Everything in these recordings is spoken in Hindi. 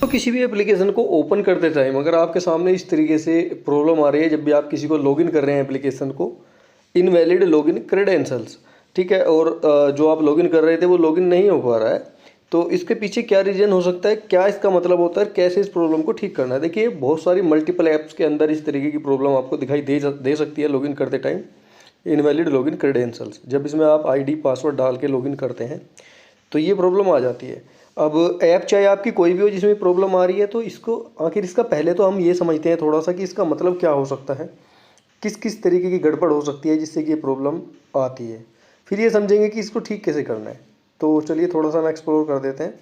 तो किसी भी एप्लीकेशन को ओपन करते टाइम अगर आपके सामने इस तरीके से प्रॉब्लम आ रही है, जब भी आप किसी को लॉगिन कर रहे हैं एप्लीकेशन को, इनवैलिड लॉगिन क्रेडेंशियल्स, ठीक है, और जो आप लॉगिन कर रहे थे वो लॉगिन नहीं हो पा रहा है, तो इसके पीछे क्या रीज़न हो सकता है, क्या इसका मतलब होता है, कैसे इस प्रॉब्लम को ठीक करना है। देखिए बहुत सारी मल्टीपल ऐप्स के अंदर इस तरीके की प्रॉब्लम आपको दिखाई दे सकती है लॉगिन करते टाइम, इनवैलिड लॉगिन क्रेडेंशियल्स। जब इसमें आप आईडी पासवर्ड डाल के लॉगिन करते हैं तो ये प्रॉब्लम आ जाती है। अब ऐप चाहे आपकी कोई भी हो जिसमें प्रॉब्लम आ रही है, तो इसको आखिर इसका पहले तो हम ये समझते हैं थोड़ा सा कि इसका मतलब क्या हो सकता है, किस किस तरीके की गड़बड़ हो सकती है जिससे कि ये प्रॉब्लम आती है, फिर ये समझेंगे कि इसको ठीक कैसे करना है। तो चलिए थोड़ा सा हम एक्सप्लोर कर देते हैं।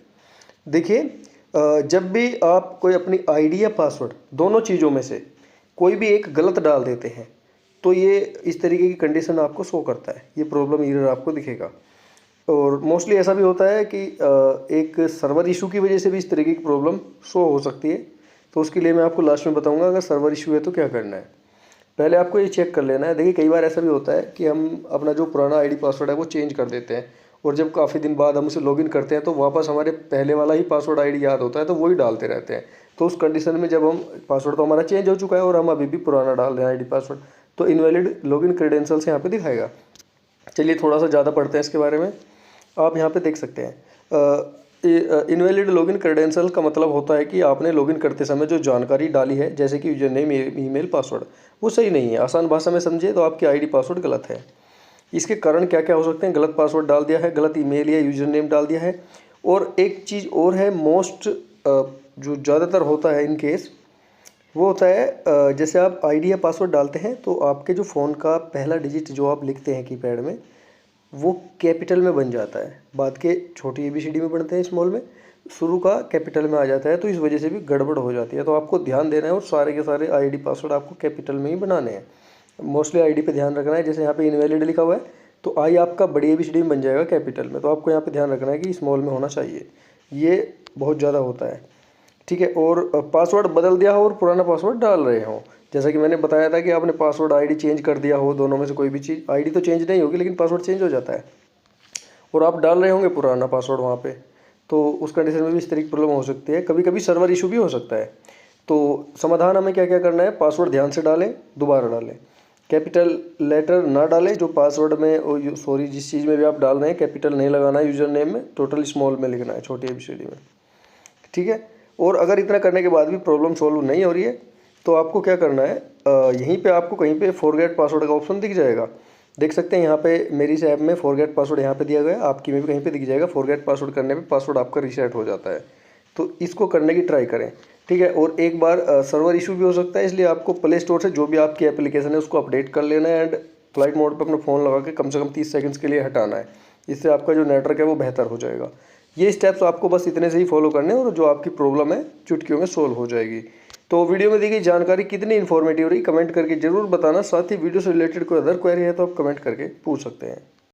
देखिए जब भी आप कोई अपनी आईडी या पासवर्ड दोनों चीज़ों में से कोई भी एक गलत डाल देते हैं तो ये इस तरीके की कंडीशन आपको शो करता है, ये प्रॉब्लम एरर आपको दिखेगा। और मोस्टली ऐसा भी होता है कि एक सर्वर इशू की वजह से भी इस तरीके की प्रॉब्लम शो हो सकती है, तो उसके लिए मैं आपको लास्ट में बताऊंगा अगर सर्वर इशू है तो क्या करना है। पहले आपको ये चेक कर लेना है। देखिए कई बार ऐसा भी होता है कि हम अपना जो पुराना आईडी पासवर्ड है वो चेंज कर देते हैं, और जब काफ़ी दिन बाद हम उसे लॉगिन करते हैं तो वापस हमारे पहले वाला ही पासवर्ड आईडी याद होता है, तो वही डालते रहते हैं। तो उस कंडीशन में जब हम पासवर्ड तो हमारा चेंज हो चुका है और हम अभी भी पुराना डाल रहे हैं आईडी पासवर्ड, तो इनवैलिड लॉगिन क्रेडेंशियल्स यहाँ पे दिखाएगा। चलिए थोड़ा सा ज़्यादा पढ़ते हैं इसके बारे में। आप यहाँ पे देख सकते हैं इनवैलिड लॉगिन क्रेडेंशियल का मतलब होता है कि आपने लॉगिन करते समय जो जानकारी डाली है, जैसे कि यूजर नेम, ईमेल, पासवर्ड, वो सही नहीं है। आसान भाषा में समझिए तो आपकी आईडी पासवर्ड गलत है। इसके कारण क्या क्या हो सकते हैं, गलत पासवर्ड डाल दिया है, गलत ईमेल या यूजर नेम डाल दिया है, और एक चीज़ और है मोस्ट जो ज़्यादातर होता है इन केस, वो होता है जैसे आप आईडी या पासवर्ड डालते हैं तो आपके जो फ़ोन का पहला डिजिट जो आप लिखते हैं कीपैड में वो कैपिटल में बन जाता है, बाद के छोटी ABCD में बनते हैं स्मॉल में, शुरू का कैपिटल में आ जाता है, तो इस वजह से भी गड़बड़ हो जाती है। तो आपको ध्यान देना है और सारे के सारे आईडी पासवर्ड आपको कैपिटल में ही बनाने हैं। मोस्टली आईडी पे ध्यान रखना है, जैसे यहाँ पे इनवैलिड लिखा हुआ है तो आई आपका बड़ी ABCD में बन जाएगा कैपिटल में, तो आपको यहाँ पे ध्यान रखना है कि स्मॉल में होना चाहिए, ये बहुत ज़्यादा होता है, ठीक है। और पासवर्ड बदल दिया हो और पुराना पासवर्ड डाल रहे हो, जैसा कि मैंने बताया था कि आपने पासवर्ड आईडी चेंज कर दिया हो, दोनों में से कोई भी चीज़, आईडी तो चेंज नहीं होगी लेकिन पासवर्ड चेंज हो जाता है, और आप डाल रहे होंगे पुराना पासवर्ड वहाँ पे, तो उस कंडीशन में भी इस तरीके की प्रॉब्लम हो सकती है। कभी कभी सर्वर इशू भी हो सकता है। तो समाधान हमें क्या क्या करना है, पासवर्ड ध्यान से डालें, दोबारा डालें, कैपिटल लेटर ना डालें जो पासवर्ड में, सॉरी जिस चीज़ में भी आप डाल रहे हैं कैपिटल नहीं लगाना है, यूजर नेम में टोटल स्मॉल में लिखना है, छोटी ABCD में, ठीक है। और अगर इतना करने के बाद भी प्रॉब्लम सॉल्व नहीं हो रही है तो आपको क्या करना है, यहीं पे आपको कहीं पे फॉरगेट पासवर्ड का ऑप्शन दिख जाएगा, देख सकते हैं यहाँ पे मेरी इस ऐप में फॉरगेट पासवर्ड यहाँ पे दिया गया है, आपकी में भी कहीं पे दिख जाएगा। फॉरगेट पासवर्ड करने पे पासवर्ड आपका रीसेट हो जाता है, तो इसको करने की ट्राई करें, ठीक है। और एक बार सर्वर इशू भी हो सकता है, इसलिए आपको प्ले स्टोर से जो भी आपकी एप्लीकेशन है उसको अपडेट कर लेना है एंड फ्लाइट मोड पर अपना फ़ोन लगा के कम से कम 30 सेकंड्स के लिए हटाना है, इससे आपका जो नेटवर्क है वो बेहतर हो जाएगा। ये स्टेप्स आपको बस इतने से ही फॉलो करने हैं और जो आपकी प्रॉब्लम है चुटकियों में सोल्व हो जाएगी। तो वीडियो में दी गई जानकारी कितनी इन्फॉर्मेटिव रही कमेंट करके जरूर बताना। साथ ही वीडियो से रिलेटेड कोई अदर क्वेरी है तो आप कमेंट करके पूछ सकते हैं।